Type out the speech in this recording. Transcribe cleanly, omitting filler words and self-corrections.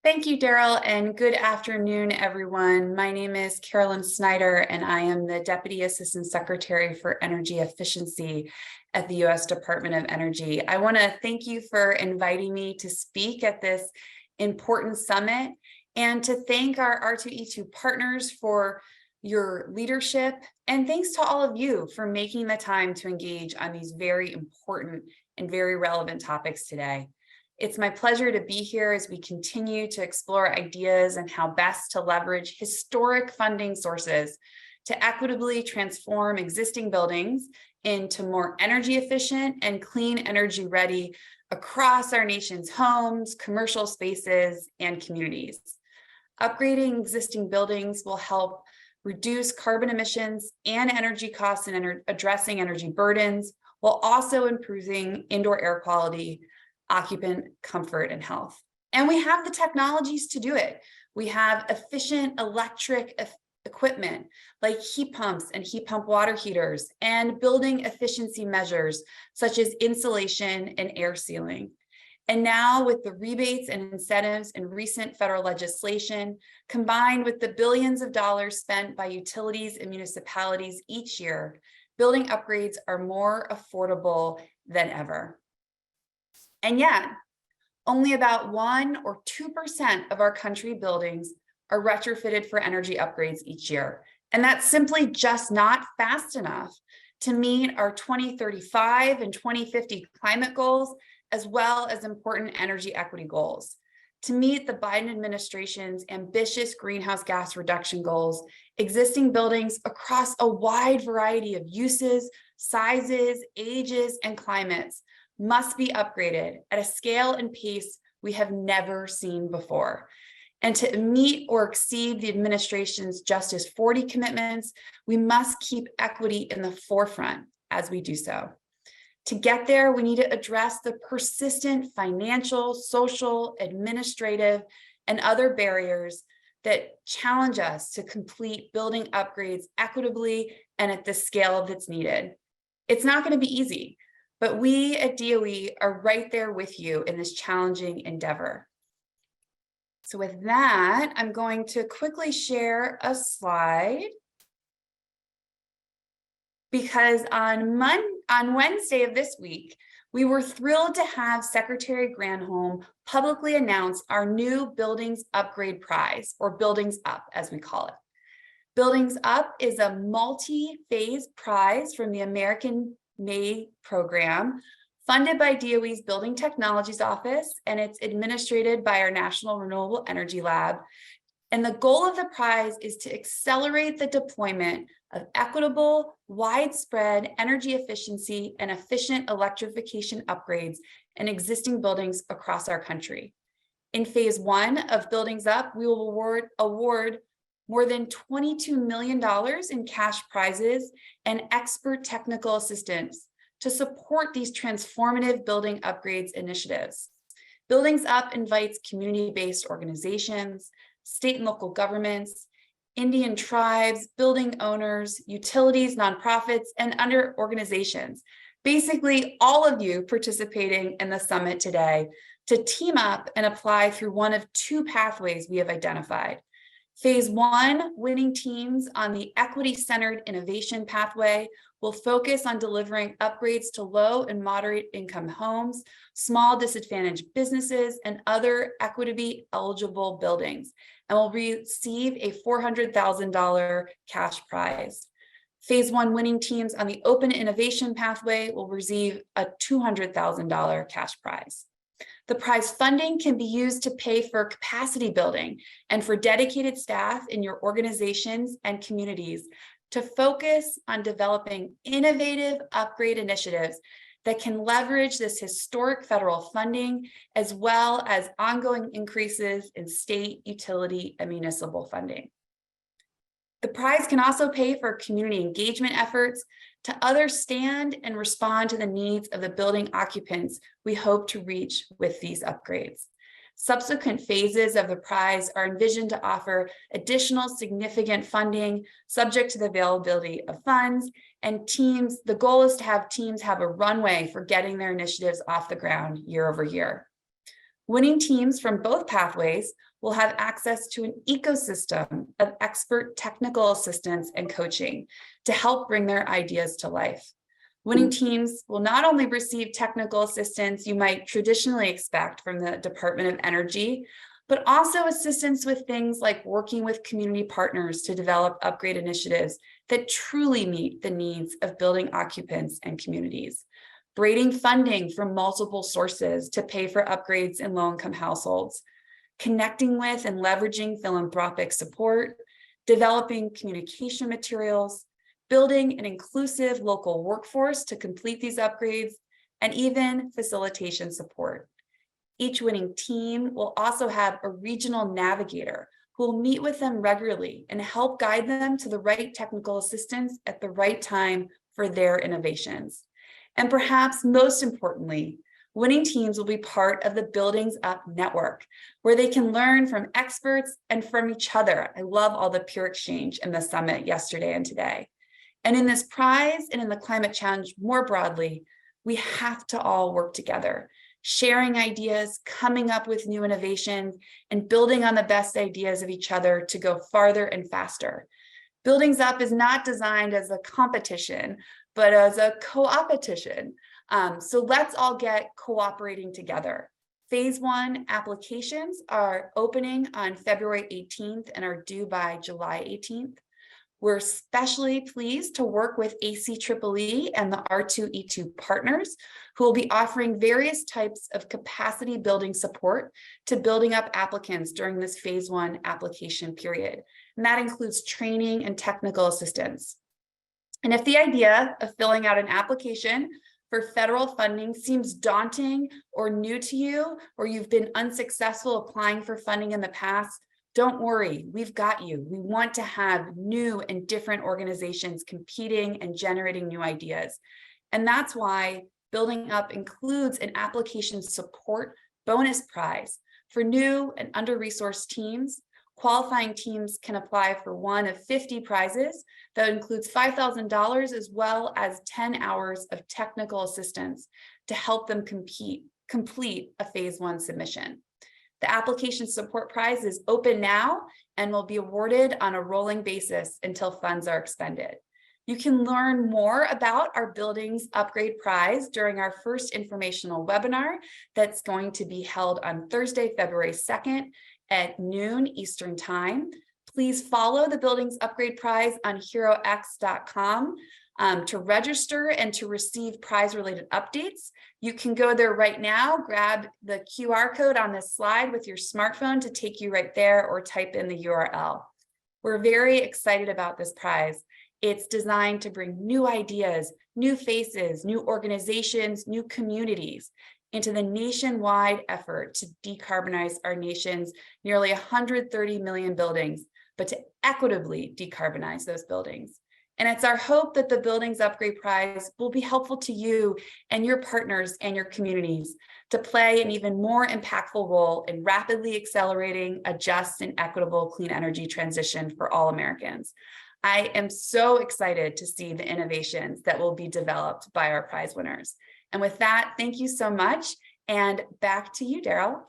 Thank you, Daryl, and good afternoon, everyone. My name is Carolyn Snyder, and I am the Deputy Assistant Secretary for Energy Efficiency at the U.S. Department of Energy. I want to thank you for inviting me to speak at this important summit and to thank our R2E2 partners for your leadership. And thanks to all of you for making the time to engage on these very important and very relevant topics today. It's my pleasure to be here as we continue to explore ideas and how best to leverage historic funding sources to equitably transform existing buildings into more energy efficient and clean energy ready across our nation's homes, commercial spaces, and communities. Upgrading existing buildings will help reduce carbon emissions and energy costs and addressing energy burdens, while also improving indoor air quality, occupant comfort, and health. And we have the technologies to do it. We have efficient electric equipment like heat pumps and heat pump water heaters, and building efficiency measures such as insulation and air sealing. And now with the rebates and incentives in recent federal legislation, combined with the billions of dollars spent by utilities and municipalities each year, building upgrades are more affordable than ever. And yet, only about 1 or 2% of our country buildings are retrofitted for energy upgrades each year. And that's simply just not fast enough to meet our 2035 and 2050 climate goals, as well as important energy equity goals. To meet the Biden administration's ambitious greenhouse gas reduction goals, existing buildings across a wide variety of uses, sizes, ages, and climates must be upgraded at a scale and pace we have never seen before. And to meet or exceed the administration's Justice 40 commitments, we must keep equity in the forefront as we do so. To get there, we need to address the persistent financial, social, administrative, and other barriers that challenge us to complete building upgrades equitably and at the scale that's needed. It's not going to be easy, but we at DOE are right there with you in this challenging endeavor. So with that, I'm going to quickly share a slide, because on Wednesday of this week, we were thrilled to have Secretary Granholm publicly announce our new Buildings Upgrade Prize, or Buildings Up as we call it. Buildings Up is a multi-phase prize from the American Made program, funded by DOE's Building Technologies Office, and it's administered by our National Renewable Energy Lab. And the goal of the prize is to accelerate the deployment of equitable, widespread energy efficiency and efficient electrification upgrades in existing buildings across our country. In phase 1 of Buildings Up, we will award more than $22 million in cash prizes and expert technical assistance to support these transformative building upgrades initiatives. Buildings Up invites community-based organizations, state and local governments, Indian tribes, building owners, utilities, nonprofits, and other organizations, basically all of you participating in the summit today, to team up and apply through one of 2 pathways we have identified. Phase 1, winning teams on the equity-centered innovation pathway will focus on delivering upgrades to low and moderate income homes, small disadvantaged businesses, and other equity eligible buildings, and will receive a $400,000 cash prize. Phase 1 winning teams on the open innovation pathway will receive a $200,000 cash prize. The prize funding can be used to pay for capacity building and for dedicated staff in your organizations and communities to focus on developing innovative upgrade initiatives that can leverage this historic federal funding, as well as ongoing increases in state, utility, and municipal funding. The prize can also pay for community engagement efforts to understand and respond to the needs of the building occupants we hope to reach with these upgrades. Subsequent phases of the prize are envisioned to offer additional significant funding subject to the availability of funds, and teams. The goal is to have teams have a runway for getting their initiatives off the ground year over year. Winning teams from both pathways will have access to an ecosystem of expert technical assistance and coaching to help bring their ideas to life. Winning teams will not only receive technical assistance you might traditionally expect from the Department of Energy, but also assistance with things like working with community partners to develop upgrade initiatives that truly meet the needs of building occupants and communities, braiding funding from multiple sources to pay for upgrades in low-income households, connecting with and leveraging philanthropic support, developing communication materials, building an inclusive local workforce to complete these upgrades, and even facilitation support. Each winning team will also have a regional navigator who will meet with them regularly and help guide them to the right technical assistance at the right time for their innovations. And perhaps most importantly, winning teams will be part of the Buildings Up network, where they can learn from experts and from each other. I love all the peer exchange in the summit yesterday and today. And in this prize and in the climate challenge more broadly, we have to all work together, sharing ideas, coming up with new innovations, and building on the best ideas of each other to go farther and faster. Buildings Up is not designed as a competition, but as a co-opetition. So let's all get cooperating together. Phase 1 applications are opening on February 18th and are due by July 18th. We're especially pleased to work with ACEEE and the R2E2 partners, who will be offering various types of capacity building support to Building Up applicants during this phase 1 application period. And that includes training and technical assistance. And if the idea of filling out an application for federal funding seems daunting or new to you, or you've been unsuccessful applying for funding in the past, don't worry, we've got you. We want to have new and different organizations competing and generating new ideas. And that's why Building Up includes an application support bonus prize for new and under-resourced teams. Qualifying teams can apply for one of 50 prizes that includes $5,000 as well as 10 hours of technical assistance to help them complete a phase 1 submission. The application support prize is open now and will be awarded on a rolling basis until funds are expended. You can learn more about our Buildings Upgrade Prize during our first informational webinar that's going to be held on Thursday, February 2nd at noon Eastern Time. Please follow the Buildings Upgrade Prize on herox.com to register and to receive prize-related updates. You can go there right now, grab the QR code on this slide with your smartphone to take you right there, or type in the URL. We're very excited about this prize. It's designed to bring new ideas, new faces, new organizations, new communities into the nationwide effort to decarbonize our nation's nearly 130 million buildings, but to equitably decarbonize those buildings. And it's our hope that the Buildings Upgrade Prize will be helpful to you and your partners and your communities to play an even more impactful role in rapidly accelerating a just and equitable clean energy transition for all Americans. I am so excited to see the innovations that will be developed by our prize winners. And with that, thank you so much. And back to you, Daryl.